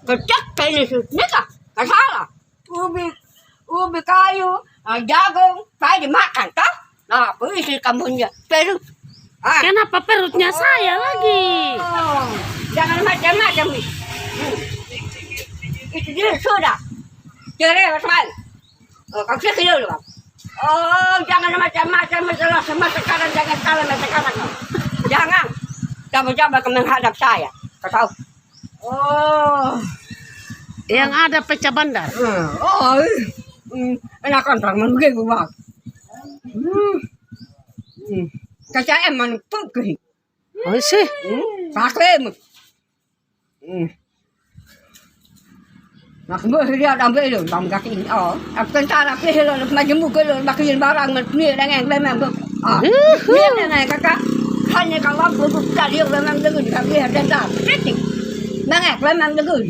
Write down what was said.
kecek kayak ini kan salah ubi kayu jagung phải dimakan toh nah berisi kamunya perut Kenapa perutnya saya lagi? jangan macam-macam nih itu dia sudah cerai mas kau sih kira loh jangan macam-macam sama sekarang jangan salah sekarang jangan coba-coba menghadap saya kau tahu Yang ada pecah bandar. enak kan orang begitu bang kacanya emang pergi Oh sih. pakai nak semua dia ambil itu dalam kaki ini aku kan aku hilang macam muka lo makin barang ni dengan memang dia ni kakak hanya kalau aku tadi memang dengar kaki ada dah memang dengar